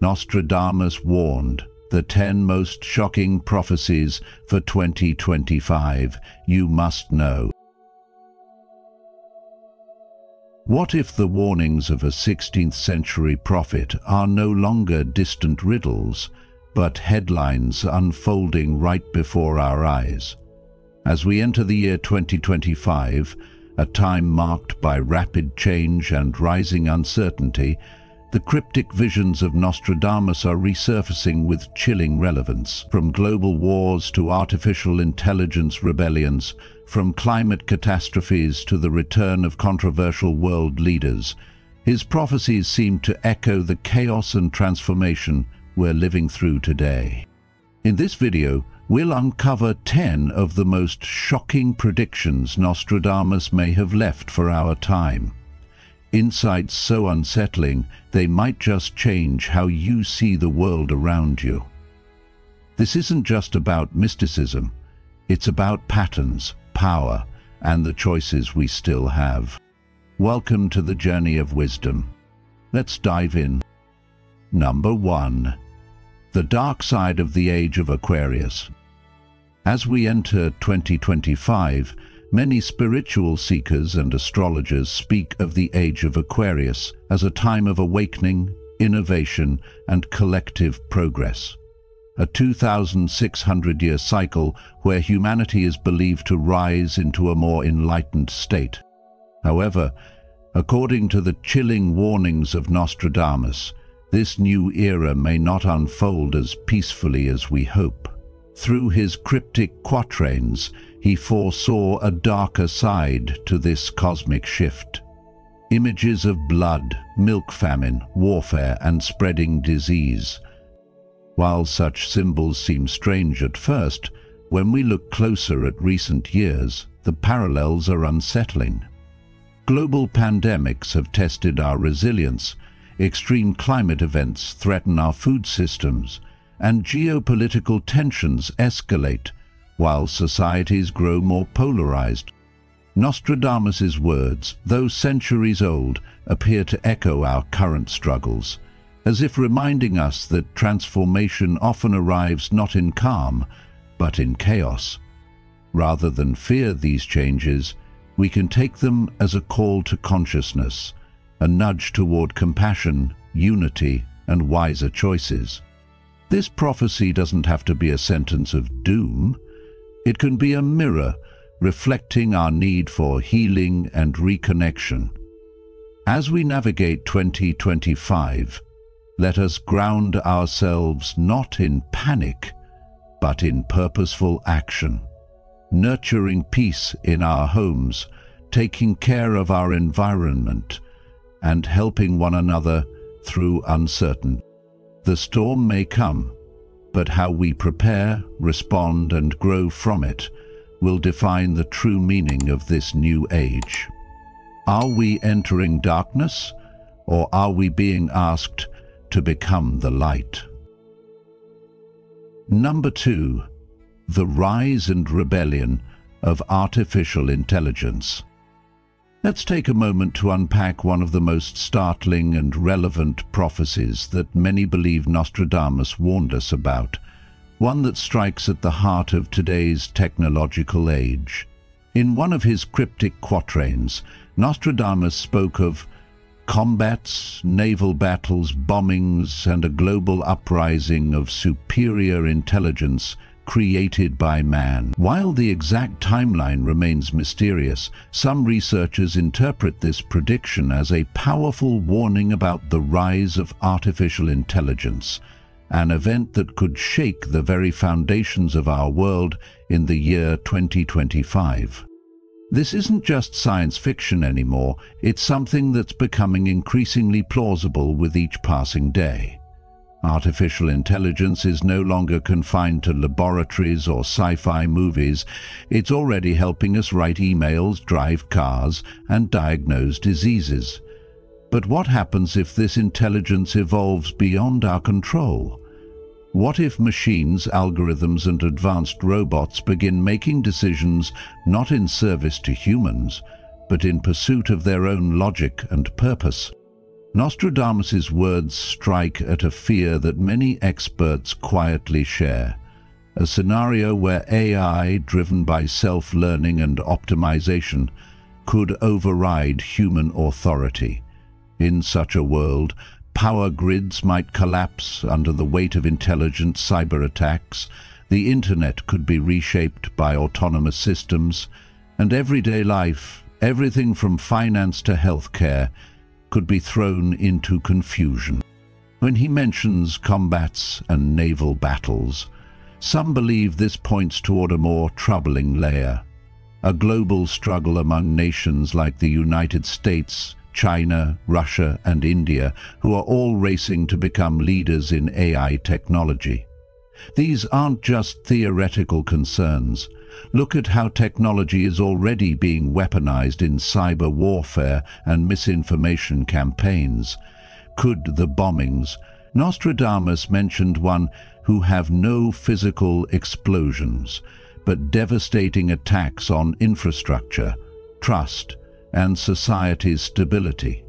Nostradamus warned, the 10 most shocking prophecies for 2025 you must know. What if the warnings of a 16th century prophet are no longer distant riddles, but headlines unfolding right before our eyes? As we enter the year 2025, a time marked by rapid change and rising uncertainty, the cryptic visions of Nostradamus are resurfacing with chilling relevance. From global wars to artificial intelligence rebellions, from climate catastrophes to the return of controversial world leaders, his prophecies seem to echo the chaos and transformation we're living through today. In this video, we'll uncover 10 of the most shocking predictions Nostradamus may have left for our time. Insights so unsettling, they might just change how you see the world around you. This isn't just about mysticism, it's about patterns, power, and the choices we still have. Welcome to the journey of wisdom. Let's dive in. Number 1. The dark side of the age of Aquarius. As we enter 2025, many spiritual seekers and astrologers speak of the age of Aquarius as a time of awakening, innovation, and collective progress. A 2,600-year cycle where humanity is believed to rise into a more enlightened state. However, according to the chilling warnings of Nostradamus, this new era may not unfold as peacefully as we hope. Through his cryptic quatrains, he foresaw a darker side to this cosmic shift. Images of blood, milk famine, warfare, and spreading disease. While such symbols seem strange at first, when we look closer at recent years, the parallels are unsettling. Global pandemics have tested our resilience, extreme climate events threaten our food systems, and geopolitical tensions escalate while societies grow more polarized. Nostradamus's words, though centuries old, appear to echo our current struggles, as if reminding us that transformation often arrives not in calm, but in chaos. Rather than fear these changes, we can take them as a call to consciousness, a nudge toward compassion, unity, and wiser choices. This prophecy doesn't have to be a sentence of doom. It can be a mirror reflecting our need for healing and reconnection. As we navigate 2025, let us ground ourselves not in panic, but in purposeful action, nurturing peace in our homes, taking care of our environment, and helping one another through uncertainty. The storm may come, but how we prepare, respond, and grow from it will define the true meaning of this new age. Are we entering darkness, or are we being asked to become the light? Number 2. The rise and rebellion of artificial intelligence. Let's take a moment to unpack one of the most startling and relevant prophecies that many believe Nostradamus warned us about, one that strikes at the heart of today's technological age. In one of his cryptic quatrains, Nostradamus spoke of combats, naval battles, bombings, and a global uprising of superior intelligence created by man. While the exact timeline remains mysterious, some researchers interpret this prediction as a powerful warning about the rise of artificial intelligence, an event that could shake the very foundations of our world in the year 2025. This isn't just science fiction anymore, it's something that's becoming increasingly plausible with each passing day. Artificial intelligence is no longer confined to laboratories or sci-fi movies. It's already helping us write emails, drive cars, and diagnose diseases. But what happens if this intelligence evolves beyond our control? What if machines, algorithms, and advanced robots begin making decisions not in service to humans, but in pursuit of their own logic and purpose? Nostradamus's words strike at a fear that many experts quietly share, a scenario where AI, driven by self-learning and optimization, could override human authority. In such a world, power grids might collapse under the weight of intelligent cyber attacks, the internet could be reshaped by autonomous systems, and everyday life, everything from finance to healthcare, could be thrown into confusion. When he mentions combats and naval battles, some believe this points toward a more troubling layer, a global struggle among nations like the United States, China, Russia, and India, who are all racing to become leaders in AI technology. These aren't just theoretical concerns. Look at how technology is already being weaponized in cyber warfare and misinformation campaigns. Could the bombings? Nostradamus mentioned one who have no physical explosions, but devastating attacks on infrastructure, trust, and society's stability.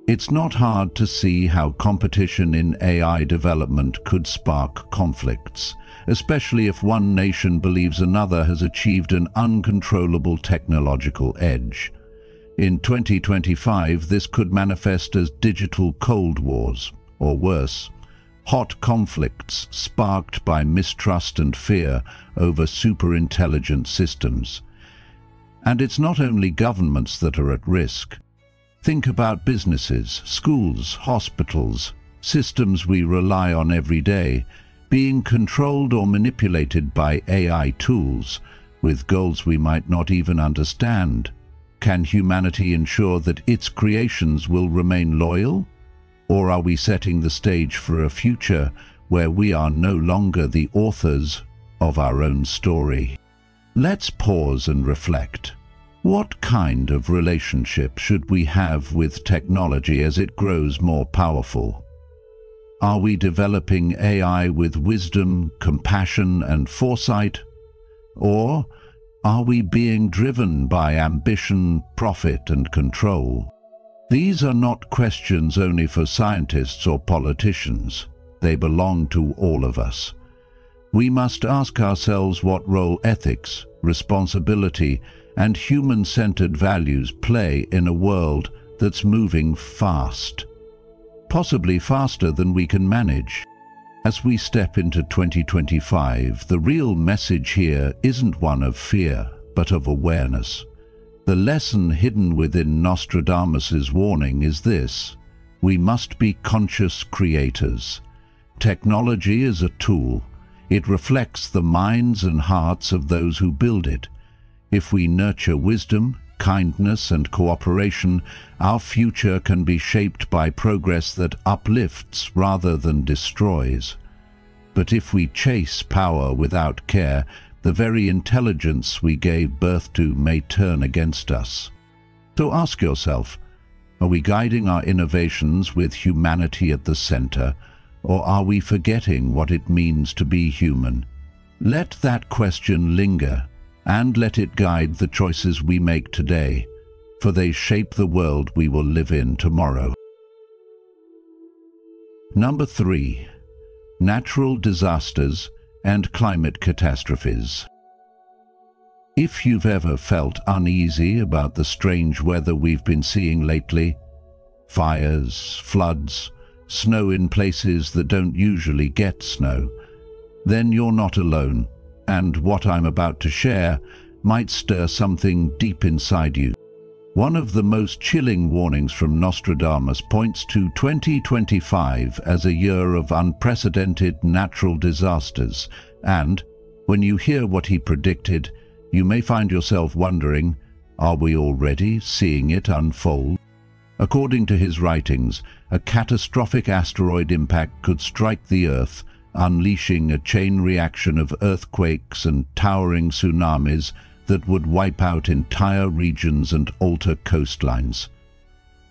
It's not hard to see how competition in AI development could spark conflicts, especially if one nation believes another has achieved an uncontrollable technological edge. In 2025, this could manifest as digital Cold Wars, or worse, hot conflicts sparked by mistrust and fear over superintelligent systems. And it's not only governments that are at risk. Think about businesses, schools, hospitals, systems we rely on every day, being controlled or manipulated by AI tools with goals we might not even understand. Can humanity ensure that its creations will remain loyal? Or are we setting the stage for a future where we are no longer the authors of our own story? Let's pause and reflect. What kind of relationship should we have with technology as it grows more powerful? Are we developing AI with wisdom, compassion, and foresight? Or are we being driven by ambition, profit, and control? These are not questions only for scientists or politicians. They belong to all of us. We must ask ourselves what role ethics, responsibility, and human-centered values play in a world that's moving fast, possibly faster than we can manage. As we step into 2025, the real message here isn't one of fear, but of awareness. The lesson hidden within Nostradamus's warning is this: we must be conscious creators. Technology is a tool. It reflects the minds and hearts of those who build it. If we nurture wisdom, kindness, and cooperation, our future can be shaped by progress that uplifts rather than destroys. But if we chase power without care, the very intelligence we gave birth to may turn against us. So ask yourself, are we guiding our innovations with humanity at the center, or are we forgetting what it means to be human? Let that question linger, and let it guide the choices we make today, for they shape the world we will live in tomorrow. Number 3. Natural disasters and climate catastrophes. If you've ever felt uneasy about the strange weather we've been seeing lately, fires, floods, snow in places that don't usually get snow, then you're not alone, and what I'm about to share might stir something deep inside you. One of the most chilling warnings from Nostradamus points to 2025 as a year of unprecedented natural disasters, and when you hear what he predicted, you may find yourself wondering, are we already seeing it unfold? According to his writings, a catastrophic asteroid impact could strike the Earth, unleashing a chain reaction of earthquakes and towering tsunamis that would wipe out entire regions and alter coastlines.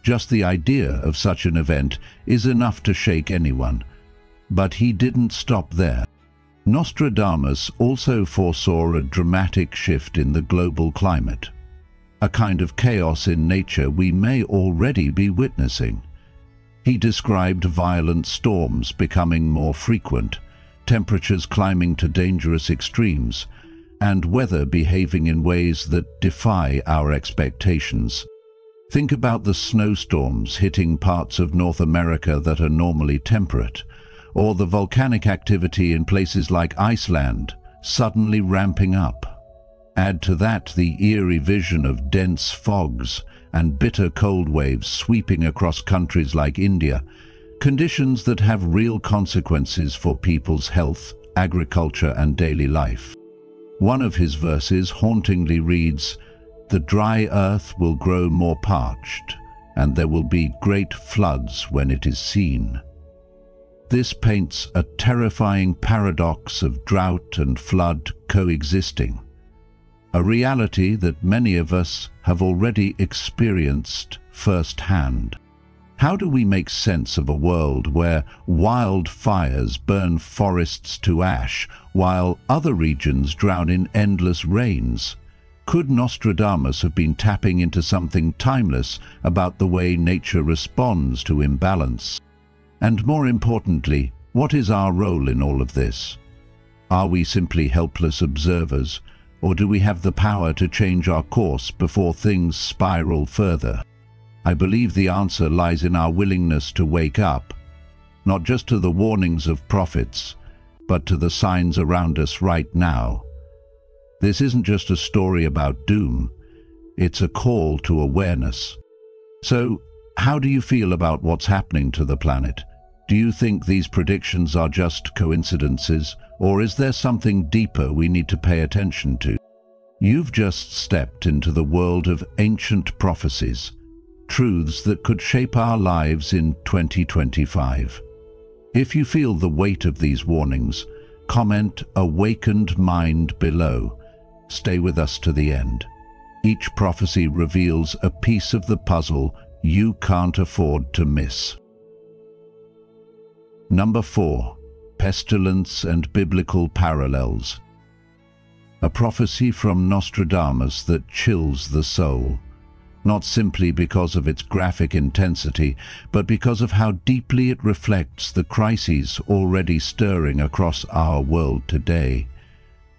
Just the idea of such an event is enough to shake anyone. But he didn't stop there. Nostradamus also foresaw a dramatic shift in the global climate, a kind of chaos in nature we may already be witnessing. He described violent storms becoming more frequent, temperatures climbing to dangerous extremes, and weather behaving in ways that defy our expectations. Think about the snowstorms hitting parts of North America that are normally temperate, or the volcanic activity in places like Iceland suddenly ramping up. Add to that the eerie vision of dense fogs and bitter cold waves sweeping across countries like India, conditions that have real consequences for people's health, agriculture, and daily life. One of his verses hauntingly reads, "The dry earth will grow more parched, and there will be great floods when it is seen." This paints a terrifying paradox of drought and flood coexisting, a reality that many of us have already experienced firsthand. How do we make sense of a world where wildfires burn forests to ash while other regions drown in endless rains? Could Nostradamus have been tapping into something timeless about the way nature responds to imbalance? And more importantly, what is our role in all of this? Are we simply helpless observers, or do we have the power to change our course before things spiral further? I believe the answer lies in our willingness to wake up, not just to the warnings of prophets, but to the signs around us right now. This isn't just a story about doom, it's a call to awareness. So, how do you feel about what's happening to the planet? Do you think these predictions are just coincidences, or is there something deeper we need to pay attention to? You've just stepped into the world of ancient prophecies, truths that could shape our lives in 2025. If you feel the weight of these warnings, comment "Awakened Mind" below. Stay with us to the end. Each prophecy reveals a piece of the puzzle you can't afford to miss. Number 4. Pestilence and Biblical Parallels. A prophecy from Nostradamus that chills the soul, not simply because of its graphic intensity, but because of how deeply it reflects the crises already stirring across our world today.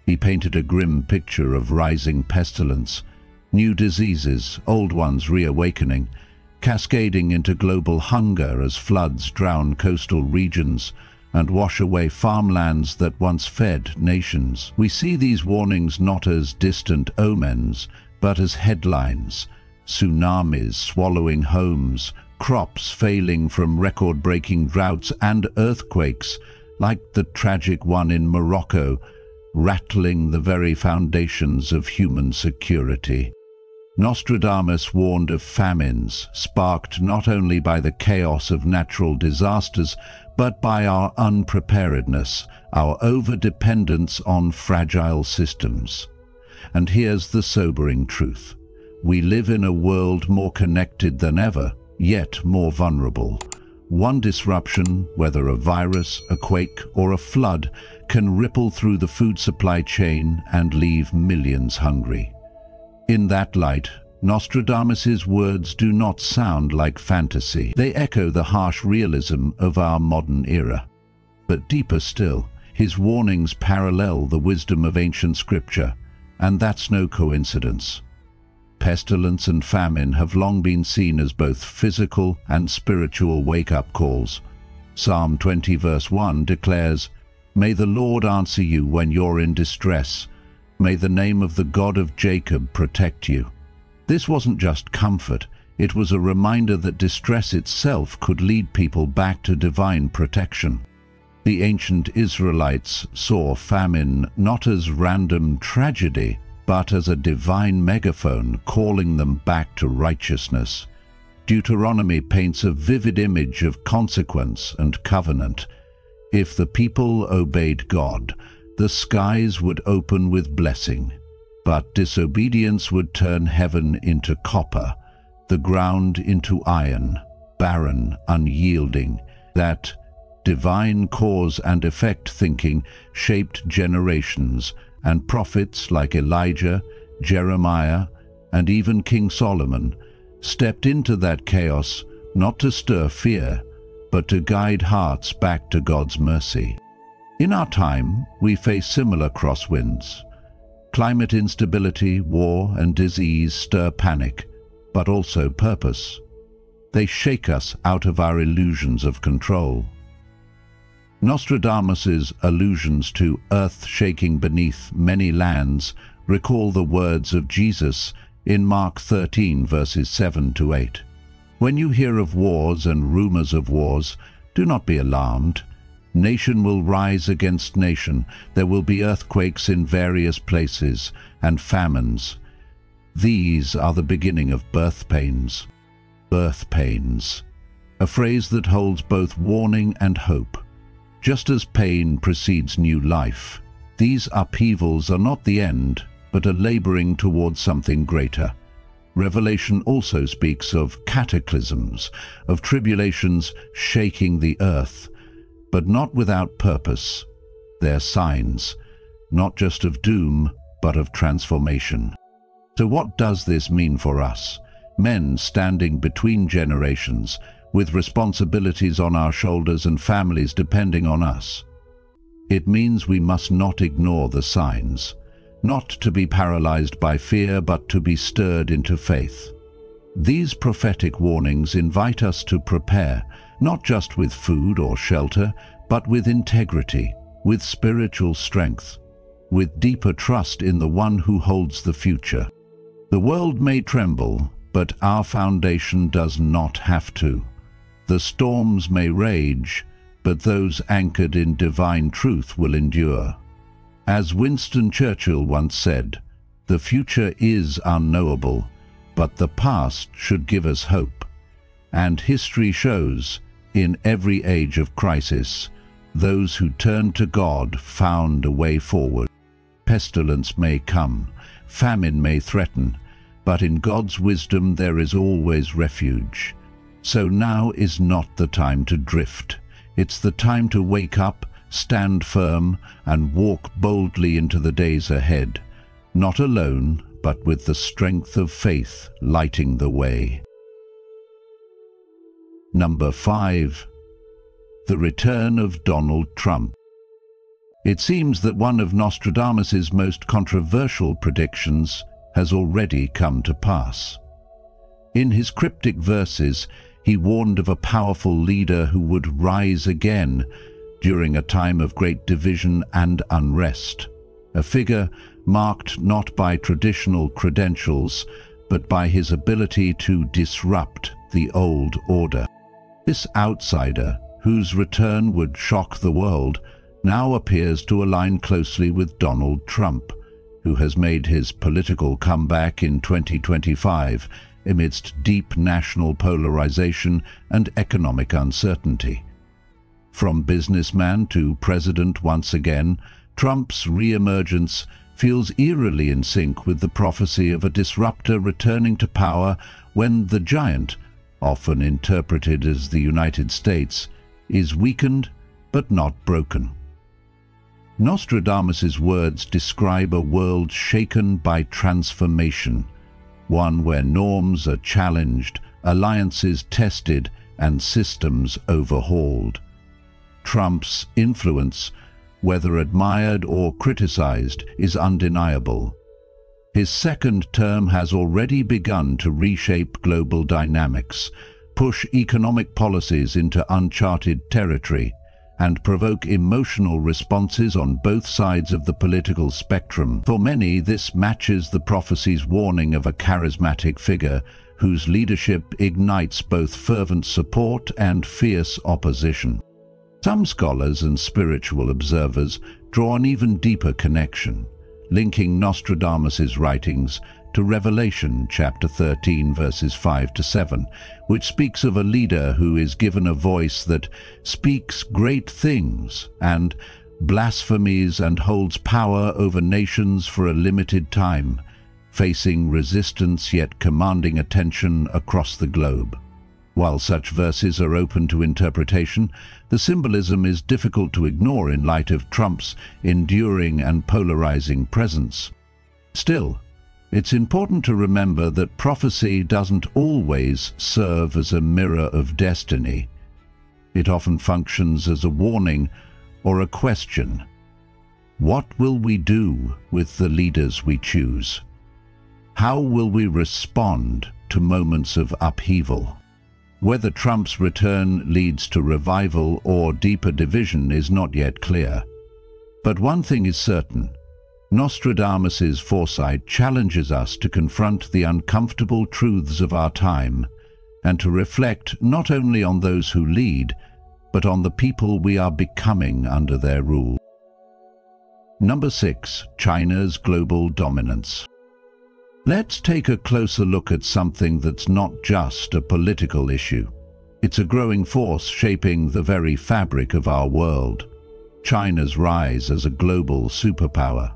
He painted a grim picture of rising pestilence, new diseases, old ones reawakening, cascading into global hunger as floods drown coastal regions and wash away farmlands that once fed nations. We see these warnings not as distant omens, but as headlines: tsunamis swallowing homes, crops failing from record-breaking droughts, and earthquakes, like the tragic one in Morocco, rattling the very foundations of human security. Nostradamus warned of famines, sparked not only by the chaos of natural disasters, but by our unpreparedness, our over-dependence on fragile systems. And here's the sobering truth. We live in a world more connected than ever, yet more vulnerable. One disruption, whether a virus, a quake, or a flood, can ripple through the food supply chain and leave millions hungry. In that light, Nostradamus's words do not sound like fantasy. They echo the harsh realism of our modern era. But deeper still, his warnings parallel the wisdom of ancient scripture, and that's no coincidence. Pestilence and famine have long been seen as both physical and spiritual wake-up calls. Psalm 20 verse 1 declares, "May the Lord answer you when you're in distress. May the name of the God of Jacob protect you." This wasn't just comfort, it was a reminder that distress itself could lead people back to divine protection. The ancient Israelites saw famine not as random tragedy, but as a divine megaphone calling them back to righteousness. Deuteronomy paints a vivid image of consequence and covenant. If the people obeyed God, the skies would open with blessing, but disobedience would turn heaven into copper, the ground into iron, barren, unyielding. That divine cause and effect thinking shaped generations, and prophets like Elijah, Jeremiah, and even King Solomon stepped into that chaos not to stir fear, but to guide hearts back to God's mercy. In our time, we face similar crosswinds. Climate instability, war, and disease stir panic, but also purpose. They shake us out of our illusions of control. Nostradamus's allusions to earth shaking beneath many lands recall the words of Jesus in Mark 13, verses 7 to 8. When you hear of wars and rumors of wars, do not be alarmed. Nation will rise against nation. There will be earthquakes in various places and famines. These are the beginning of birth pains. Birth pains, a phrase that holds both warning and hope. Just as pain precedes new life, these upheavals are not the end, but a laboring towards something greater. Revelation also speaks of cataclysms, of tribulations shaking the earth, but not without purpose. They're signs, not just of doom, but of transformation. So what does this mean for us, men standing between generations, with responsibilities on our shoulders and families depending on us? It means we must not ignore the signs, not to be paralyzed by fear, but to be stirred into faith. These prophetic warnings invite us to prepare, not just with food or shelter, but with integrity, with spiritual strength, with deeper trust in the one who holds the future. The world may tremble, but our foundation does not have to. The storms may rage, but those anchored in divine truth will endure. As Winston Churchill once said, "The future is unknowable, but the past should give us hope." And history shows, in every age of crisis, those who turned to God found a way forward. Pestilence may come, famine may threaten, but in God's wisdom there is always refuge. So now is not the time to drift. It's the time to wake up, stand firm, and walk boldly into the days ahead, not alone, but with the strength of faith lighting the way. Number 5. The return of Donald Trump. It seems that one of Nostradamus's most controversial predictions has already come to pass. In his cryptic verses, he warned of a powerful leader who would rise again during a time of great division and unrest, a figure marked not by traditional credentials, but by his ability to disrupt the old order. This outsider, whose return would shock the world, now appears to align closely with Donald Trump, who has made his political comeback in 2025 amidst deep national polarization and economic uncertainty. From businessman to president once again, Trump's re-emergence feels eerily in sync with the prophecy of a disruptor returning to power when the giant, often interpreted as the United States, is weakened but not broken. Nostradamus's words describe a world shaken by transformation, one where norms are challenged, alliances tested, and systems overhauled. Trump's influence, whether admired or criticized, is undeniable. His second term has already begun to reshape global dynamics, push economic policies into uncharted territory, and provoke emotional responses on both sides of the political spectrum. For many, this matches the prophecy's warning of a charismatic figure whose leadership ignites both fervent support and fierce opposition. Some scholars and spiritual observers draw an even deeper connection, linking Nostradamus's writings to Revelation chapter 13 verses 5 to 7, which speaks of a leader who is given a voice that speaks great things and blasphemies and holds power over nations for a limited time, facing resistance yet commanding attention across the globe. While such verses are open to interpretation, the symbolism is difficult to ignore in light of Trump's enduring and polarizing presence. Still, it's important to remember that prophecy doesn't always serve as a mirror of destiny. It often functions as a warning or a question. What will we do with the leaders we choose? How will we respond to moments of upheaval? Whether Trump's return leads to revival or deeper division is not yet clear. But one thing is certain: Nostradamus's foresight challenges us to confront the uncomfortable truths of our time and to reflect not only on those who lead, but on the people we are becoming under their rule. Number 6. China's global dominance. Let's take a closer look at something that's not just a political issue. It's a growing force shaping the very fabric of our world: China's rise as a global superpower.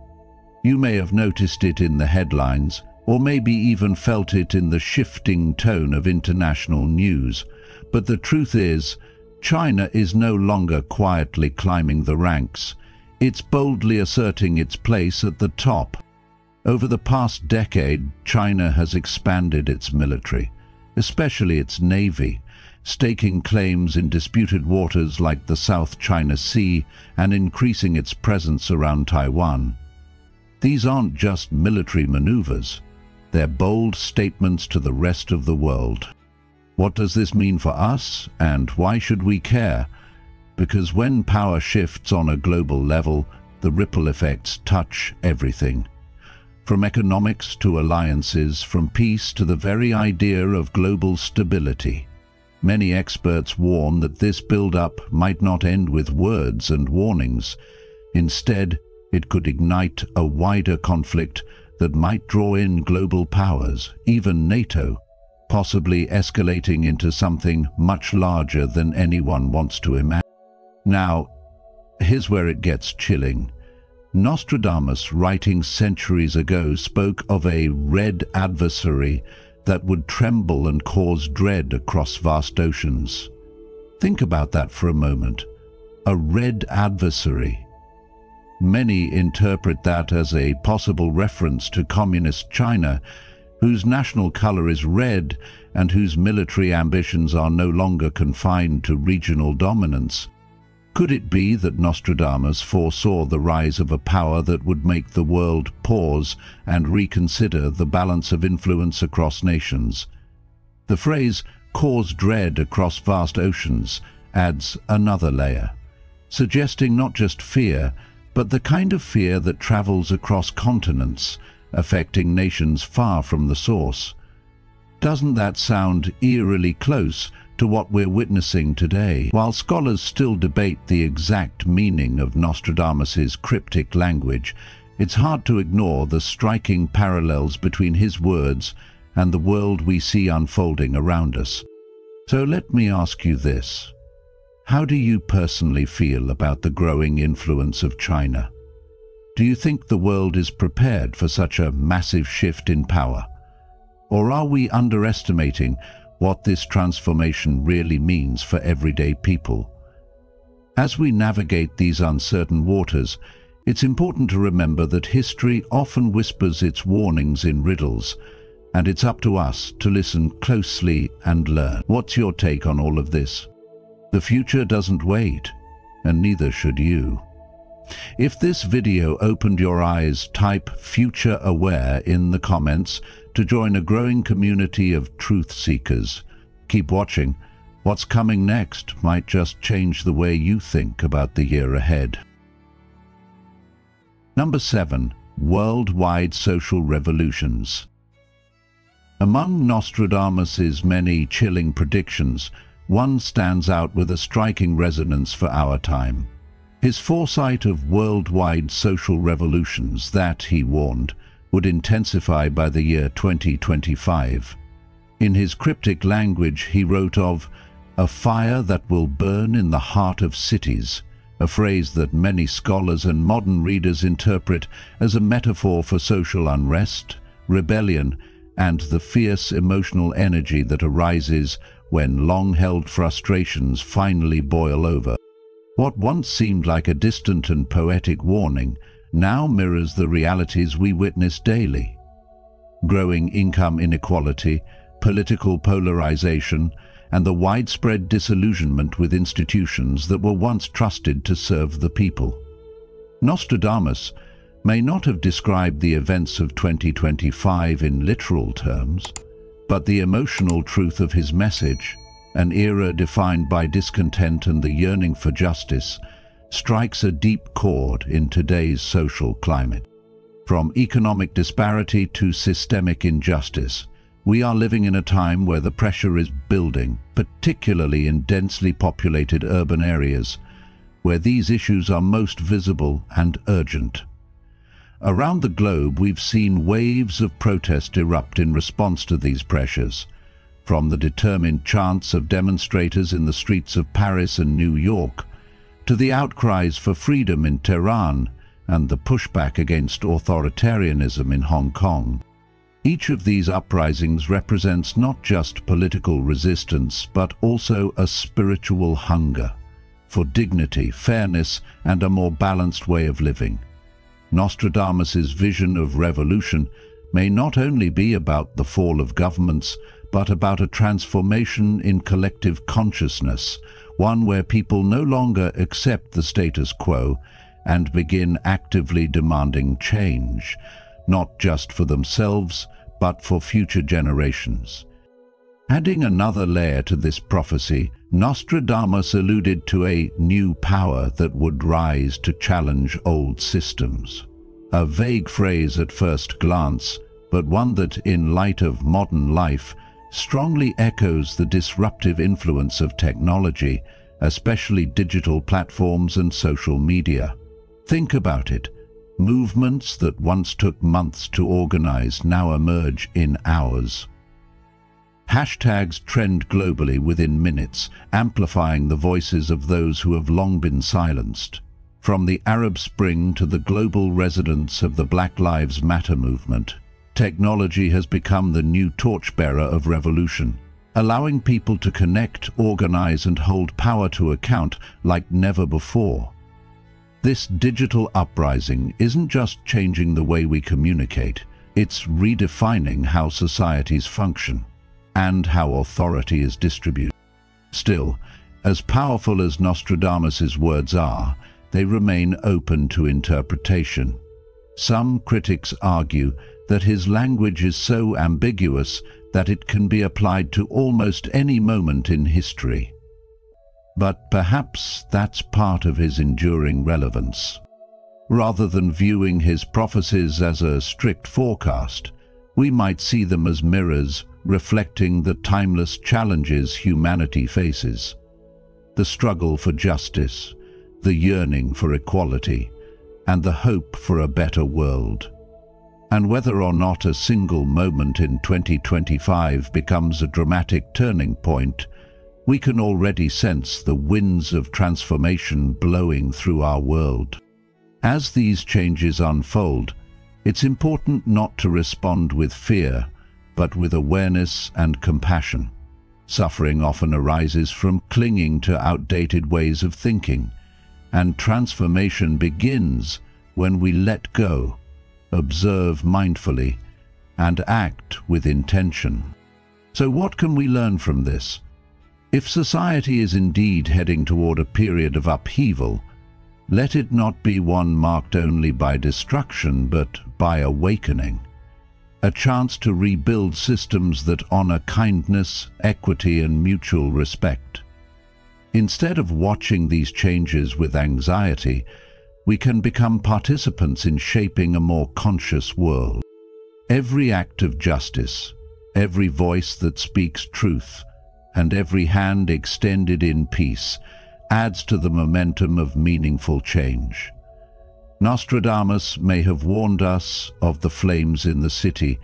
You may have noticed it in the headlines, or maybe even felt it in the shifting tone of international news. But the truth is, China is no longer quietly climbing the ranks. It's boldly asserting its place at the top. Over the past decade, China has expanded its military, especially its navy, staking claims in disputed waters like the South China Sea and increasing its presence around Taiwan. These aren't just military maneuvers. They're bold statements to the rest of the world. What does this mean for us, and why should we care? Because when power shifts on a global level, the ripple effects touch everything. From economics to alliances, from peace to the very idea of global stability. Many experts warn that this build-up might not end with words and warnings. Instead, it could ignite a wider conflict that might draw in global powers, even NATO, possibly escalating into something much larger than anyone wants to imagine. Now, here's where it gets chilling. Nostradamus, writing centuries ago, spoke of a red adversary that would tremble and cause dread across vast oceans. Think about that for a moment. A red adversary. Many interpret that as a possible reference to communist China, whose national color is red and whose military ambitions are no longer confined to regional dominance. Could it be that Nostradamus foresaw the rise of a power that would make the world pause and reconsider the balance of influence across nations? The phrase "cause dread across vast oceans" adds another layer, suggesting not just fear, but the kind of fear that travels across continents, affecting nations far from the source. Doesn't that sound eerily close to what we're witnessing today? While scholars still debate the exact meaning of Nostradamus's cryptic language, it's hard to ignore the striking parallels between his words and the world we see unfolding around us. So let me ask you this. How do you personally feel about the growing influence of China? Do you think the world is prepared for such a massive shift in power? Or are we underestimating what this transformation really means for everyday people? As we navigate these uncertain waters, it's important to remember that history often whispers its warnings in riddles, and it's up to us to listen closely and learn. What's your take on all of this? The future doesn't wait, and neither should you. If this video opened your eyes, type "future aware" in the comments to join a growing community of truth seekers. Keep watching. What's coming next might just change the way you think about the year ahead. Number 7. Worldwide social revolutions. Among Nostradamus's many chilling predictions, one stands out with a striking resonance for our time. His foresight of worldwide social revolutions that, he warned, would intensify by the year 2025. In his cryptic language, he wrote of a fire that will burn in the heart of cities, a phrase that many scholars and modern readers interpret as a metaphor for social unrest, rebellion, and the fierce emotional energy that arises when long-held frustrations finally boil over. What once seemed like a distant and poetic warning now mirrors the realities we witness daily. Growing income inequality, political polarization, and the widespread disillusionment with institutions that were once trusted to serve the people. Nostradamus may not have described the events of 2025 in literal terms, but the emotional truth of his message, an era defined by discontent and the yearning for justice, strikes a deep chord in today's social climate. From economic disparity to systemic injustice, we are living in a time where the pressure is building, particularly in densely populated urban areas, where these issues are most visible and urgent. Around the globe, we've seen waves of protest erupt in response to these pressures, from the determined chants of demonstrators in the streets of Paris and New York, to the outcries for freedom in Tehran and the pushback against authoritarianism in Hong Kong. Each of these uprisings represents not just political resistance, but also a spiritual hunger for dignity, fairness, and a more balanced way of living. Nostradamus's vision of revolution may not only be about the fall of governments, but about a transformation in collective consciousness, one where people no longer accept the status quo and begin actively demanding change, not just for themselves, but for future generations. Adding another layer to this prophecy, Nostradamus alluded to a new power that would rise to challenge old systems. A vague phrase at first glance, but one that, in light of modern life, strongly echoes the disruptive influence of technology, especially digital platforms and social media. Think about it. Movements that once took months to organize now emerge in hours. Hashtags trend globally within minutes, amplifying the voices of those who have long been silenced. From the Arab Spring to the global resonance of the Black Lives Matter movement, technology has become the new torchbearer of revolution, allowing people to connect, organize, and hold power to account like never before. This digital uprising isn't just changing the way we communicate, it's redefining how societies function and how authority is distributed. Still, as powerful as Nostradamus's words are, they remain open to interpretation. Some critics argue that his language is so ambiguous that it can be applied to almost any moment in history. But perhaps that's part of his enduring relevance. Rather than viewing his prophecies as a strict forecast, we might see them as mirrors reflecting the timeless challenges humanity faces. The struggle for justice, the yearning for equality, and the hope for a better world. And whether or not a single moment in 2025 becomes a dramatic turning point, we can already sense the winds of transformation blowing through our world. As these changes unfold, it's important not to respond with fear, but with awareness and compassion. Suffering often arises from clinging to outdated ways of thinking, and transformation begins when we let go, observe mindfully, and act with intention. So what can we learn from this? If society is indeed heading toward a period of upheaval, let it not be one marked only by destruction but by awakening. A chance to rebuild systems that honor kindness, equity, and mutual respect. Instead of watching these changes with anxiety, we can become participants in shaping a more conscious world. Every act of justice, every voice that speaks truth, and every hand extended in peace adds to the momentum of meaningful change. Nostradamus may have warned us of the flames in the city,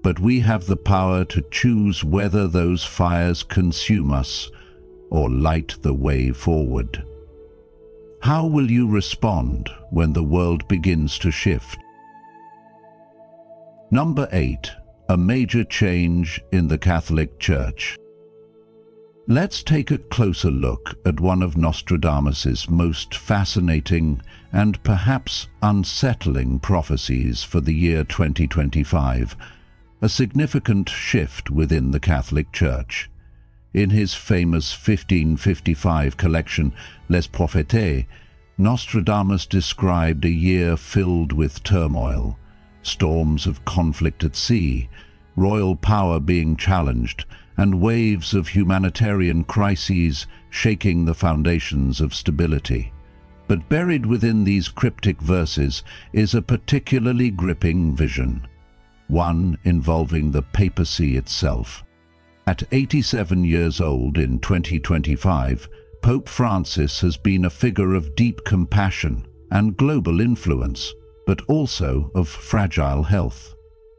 but we have the power to choose whether those fires consume us or light the way forward. How will you respond when the world begins to shift? Number 8. A major change in the Catholic Church. Let's take a closer look at one of Nostradamus's most fascinating and perhaps unsettling prophecies for the year 2025, a significant shift within the Catholic Church. In his famous 1555 collection, Les Prophéties, Nostradamus described a year filled with turmoil, storms of conflict at sea, royal power being challenged, and waves of humanitarian crises shaking the foundations of stability. But buried within these cryptic verses is a particularly gripping vision, one involving the papacy itself. At 87 years old in 2025, Pope Francis has been a figure of deep compassion and global influence, but also of fragile health.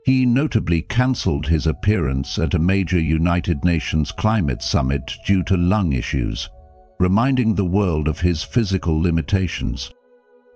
He notably cancelled his appearance at a major United Nations climate summit due to lung issues, reminding the world of his physical limitations.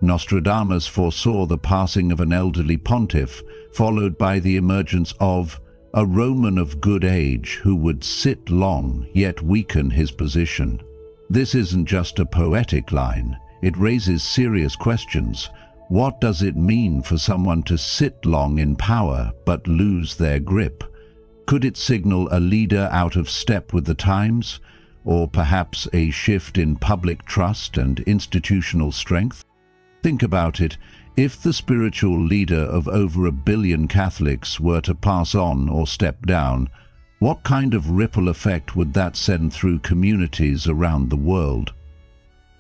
Nostradamus foresaw the passing of an elderly pontiff, followed by the emergence of a Roman of good age who would sit long yet weaken his position. This isn't just a poetic line, it raises serious questions. What does it mean for someone to sit long in power but lose their grip? Could it signal a leader out of step with the times, or perhaps a shift in public trust and institutional strength? Think about it. If the spiritual leader of over 1 billion Catholics were to pass on or step down, what kind of ripple effect would that send through communities around the world?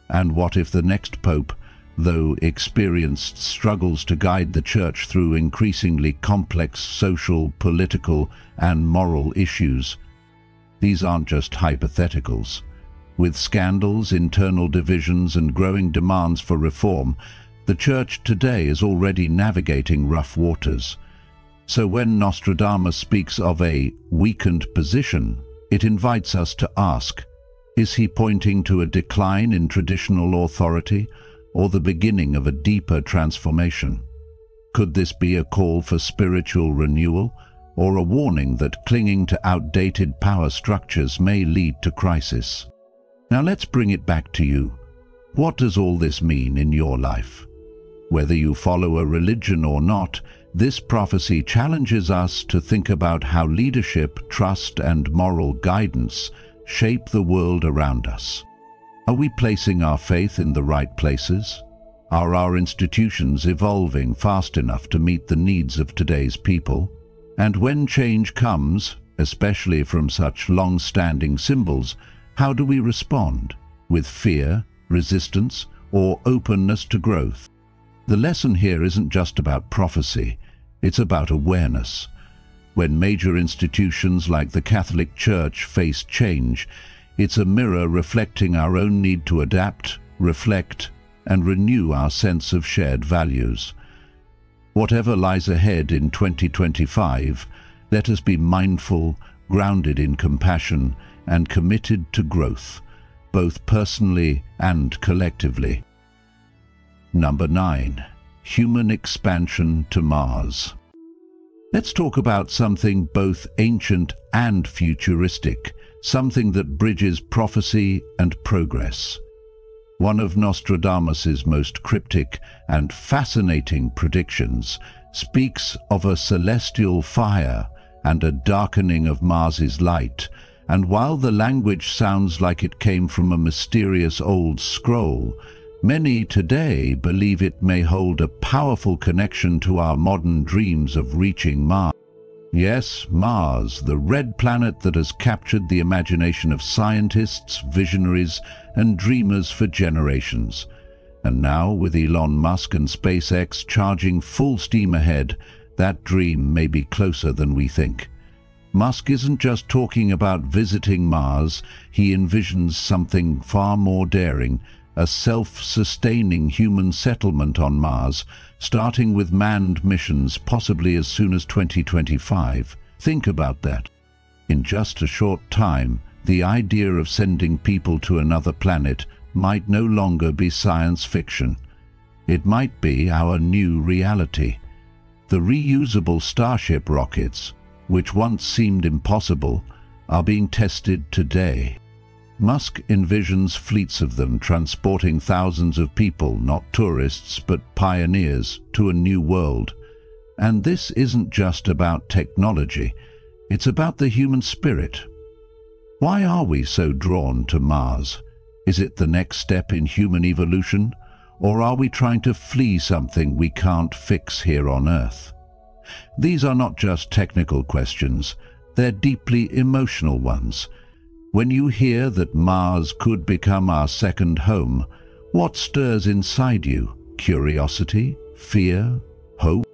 And what if the next pope, though experienced, struggles to guide the Church through increasingly complex social, political, and moral issues? These aren't just hypotheticals. With scandals, internal divisions, and growing demands for reform, the Church today is already navigating rough waters. So when Nostradamus speaks of a weakened position, it invites us to ask, is he pointing to a decline in traditional authority, or the beginning of a deeper transformation? Could this be a call for spiritual renewal, or a warning that clinging to outdated power structures may lead to crisis? Now let's bring it back to you. What does all this mean in your life? Whether you follow a religion or not, this prophecy challenges us to think about how leadership, trust, and moral guidance shape the world around us. Are we placing our faith in the right places? Are our institutions evolving fast enough to meet the needs of today's people? And when change comes, especially from such long-standing symbols, how do we respond? With fear, resistance, or openness to growth? The lesson here isn't just about prophecy, it's about awareness. When major institutions like the Catholic Church face change, it's a mirror reflecting our own need to adapt, reflect, and renew our sense of shared values. Whatever lies ahead in 2025, let us be mindful, grounded in compassion, and committed to growth, both personally and collectively. Number 9. Human expansion to Mars. Let's talk about something both ancient and futuristic, something that bridges prophecy and progress. One of Nostradamus's most cryptic and fascinating predictions speaks of a celestial fire and a darkening of Mars's light, and while the language sounds like it came from a mysterious old scroll, many today believe it may hold a powerful connection to our modern dreams of reaching Mars. Yes, Mars, the red planet that has captured the imagination of scientists, visionaries, and dreamers for generations. And now, with Elon Musk and SpaceX charging full steam ahead, that dream may be closer than we think. Musk isn't just talking about visiting Mars, he envisions something far more daring, a self-sustaining human settlement on Mars, starting with manned missions possibly as soon as 2025. Think about that. In just a short time, the idea of sending people to another planet might no longer be science fiction. It might be our new reality. The reusable Starship rockets, which once seemed impossible, are being tested today. Musk envisions fleets of them transporting thousands of people, not tourists, but pioneers, to a new world. And this isn't just about technology, it's about the human spirit. Why are we so drawn to Mars? Is it the next step in human evolution, or are we trying to flee something we can't fix here on Earth? These are not just technical questions, they're deeply emotional ones. When you hear that Mars could become our second home, what stirs inside you? Curiosity? Fear? Hope?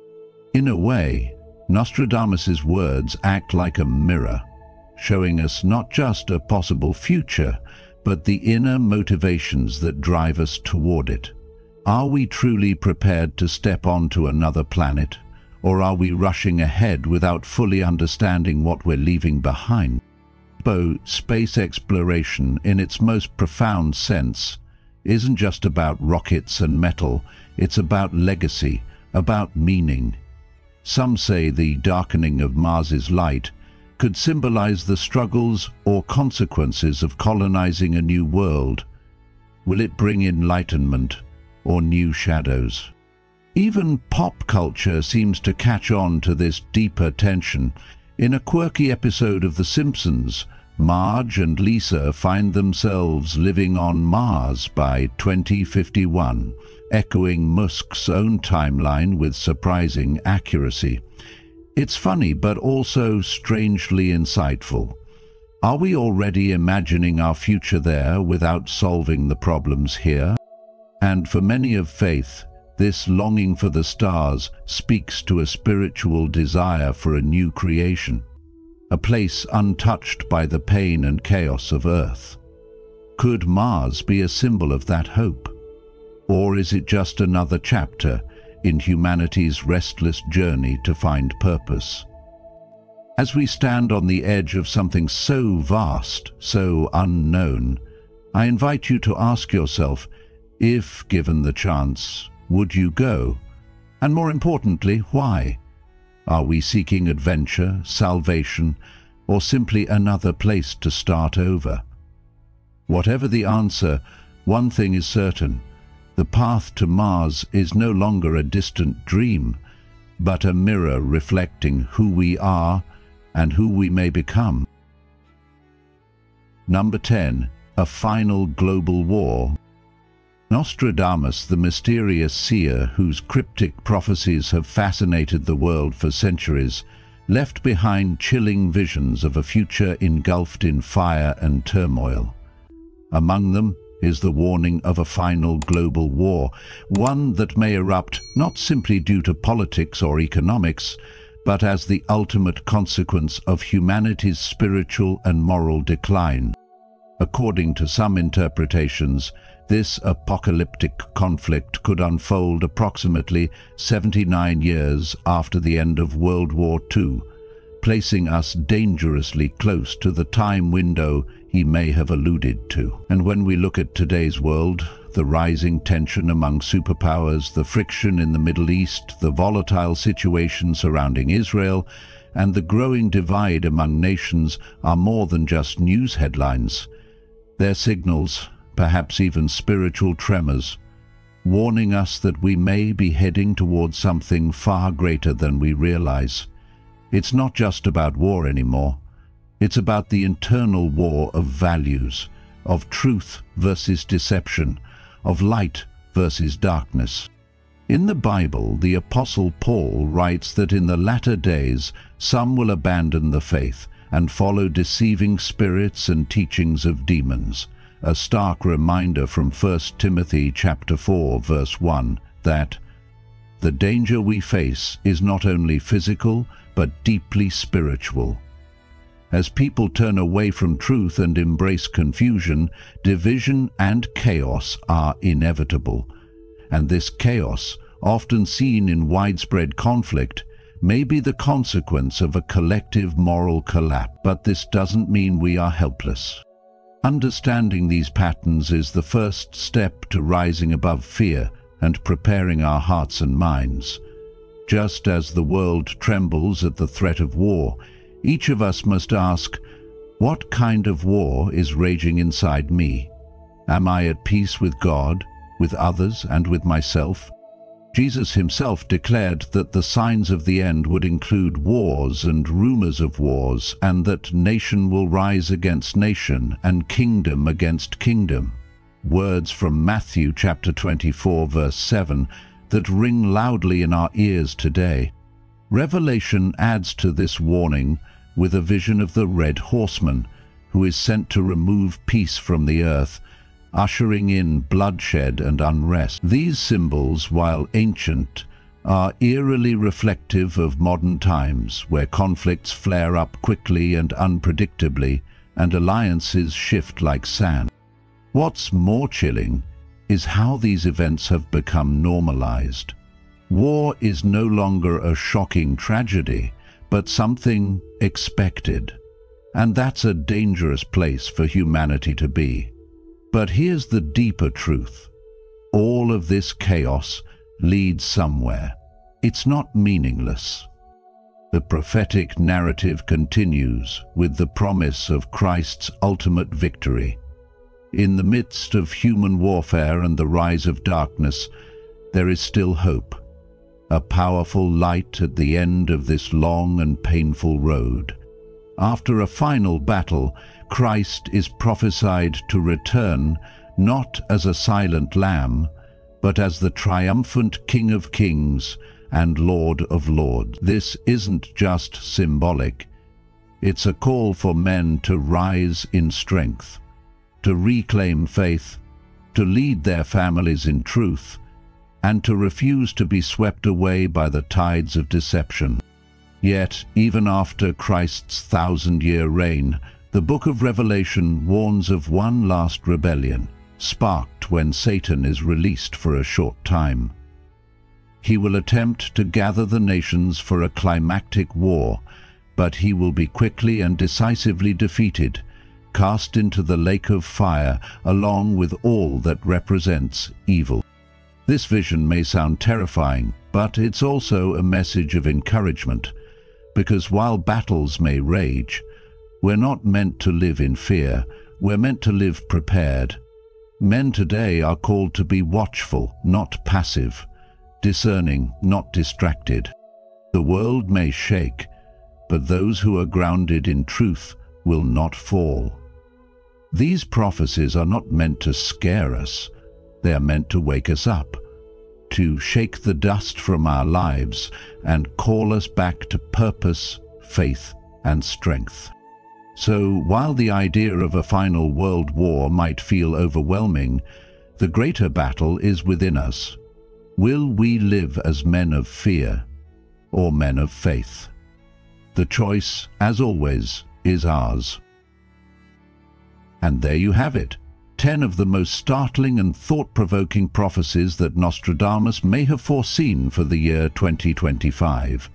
In a way, Nostradamus' words act like a mirror, showing us not just a possible future, but the inner motivations that drive us toward it. Are we truly prepared to step onto another planet, or are we rushing ahead without fully understanding what we're leaving behind? Space exploration, in its most profound sense, isn't just about rockets and metal, it's about legacy, about meaning. Some say the darkening of Mars's light could symbolize the struggles or consequences of colonizing a new world. Will it bring enlightenment or new shadows? Even pop culture seems to catch on to this deeper tension. In a quirky episode of The Simpsons, Marge and Lisa find themselves living on Mars by 2051, echoing Musk's own timeline with surprising accuracy. It's funny, but also strangely insightful. Are we already imagining our future there without solving the problems here? And for many of faith, this longing for the stars speaks to a spiritual desire for a new creation, a place untouched by the pain and chaos of Earth. Could Mars be a symbol of that hope? Or is it just another chapter in humanity's restless journey to find purpose? As we stand on the edge of something so vast, so unknown, I invite you to ask yourself, if given the chance, would you go? And more importantly, why? Are we seeking adventure, salvation, or simply another place to start over? Whatever the answer, one thing is certain: the path to Mars is no longer a distant dream, but a mirror reflecting who we are and who we may become. Number 10. A final global war. Nostradamus, the mysterious seer whose cryptic prophecies have fascinated the world for centuries, left behind chilling visions of a future engulfed in fire and turmoil. Among them is the warning of a final global war, one that may erupt not simply due to politics or economics, but as the ultimate consequence of humanity's spiritual and moral decline. According to some interpretations, this apocalyptic conflict could unfold approximately 79 years after the end of World War II, placing us dangerously close to the time window he may have alluded to. And when we look at today's world, the rising tension among superpowers, the friction in the Middle East, the volatile situation surrounding Israel, and the growing divide among nations are more than just news headlines. They're signals, perhaps even spiritual tremors, warning us that we may be heading towards something far greater than we realize. It's not just about war anymore. It's about the internal war of values, of truth versus deception, of light versus darkness. In the Bible, the Apostle Paul writes that in the latter days some will abandon the faith and follow deceiving spirits and teachings of demons. A stark reminder from 1 Timothy chapter 4, verse 1, that the danger we face is not only physical, but deeply spiritual. As people turn away from truth and embrace confusion, division and chaos are inevitable. And this chaos, often seen in widespread conflict, may be the consequence of a collective moral collapse. But this doesn't mean we are helpless. Understanding these patterns is the first step to rising above fear and preparing our hearts and minds. Just as the world trembles at the threat of war, each of us must ask, what kind of war is raging inside me? Am I at peace with God, with others, and with myself? Jesus himself declared that the signs of the end would include wars and rumors of wars, and that nation will rise against nation and kingdom against kingdom. Words from Matthew chapter 24 verse 7 that ring loudly in our ears today. Revelation adds to this warning with a vision of the red horseman, who is sent to remove peace from the earth, ushering in bloodshed and unrest. These symbols, while ancient, are eerily reflective of modern times, where conflicts flare up quickly and unpredictably, and alliances shift like sand. What's more chilling is how these events have become normalized. War is no longer a shocking tragedy, but something expected. And that's a dangerous place for humanity to be. But here's the deeper truth. All of this chaos leads somewhere. It's not meaningless. The prophetic narrative continues with the promise of Christ's ultimate victory. In the midst of human warfare and the rise of darkness, there is still hope. A powerful light at the end of this long and painful road. After a final battle, Christ is prophesied to return not as a silent lamb, but as the triumphant King of Kings and Lord of Lords. This isn't just symbolic. It's a call for men to rise in strength, to reclaim faith, to lead their families in truth, and to refuse to be swept away by the tides of deception. Yet, even after Christ's 1,000-year reign, the book of Revelation warns of one last rebellion, sparked when Satan is released for a short time. He will attempt to gather the nations for a climactic war, but he will be quickly and decisively defeated, cast into the lake of fire along with all that represents evil. This vision may sound terrifying, but it's also a message of encouragement. Because while battles may rage, we're not meant to live in fear, we're meant to live prepared. Men today are called to be watchful, not passive, discerning, not distracted. The world may shake, but those who are grounded in truth will not fall. These prophecies are not meant to scare us, they are meant to wake us up, to shake the dust from our lives and call us back to purpose, faith, and strength. So while the idea of a final world war might feel overwhelming, the greater battle is within us. Will we live as men of fear or men of faith? The choice, as always, is ours. And there you have it. 10 of the most startling and thought-provoking prophecies that Nostradamus may have foreseen for the year 2025.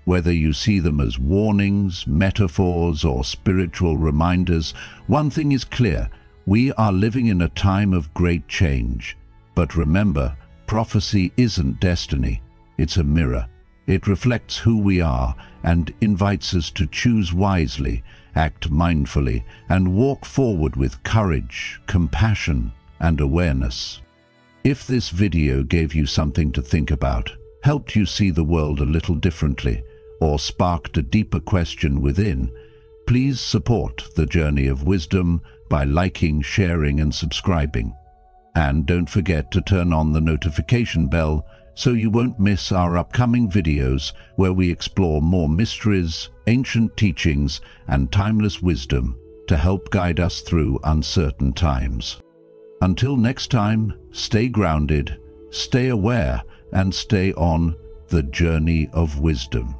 Whether you see them as warnings, metaphors, or spiritual reminders, one thing is clear: we are living in a time of great change. But remember, prophecy isn't destiny, it's a mirror. It reflects who we are and invites us to choose wisely, act mindfully, and walk forward with courage, compassion, and awareness. If this video gave you something to think about, helped you see the world a little differently, or sparked a deeper question within, please support the Journey of Wisdom by liking, sharing, and subscribing. And don't forget to turn on the notification bell so you won't miss our upcoming videos where we explore more mysteries, ancient teachings, and timeless wisdom to help guide us through uncertain times. Until next time, stay grounded, stay aware, and stay on the Journey of Wisdom.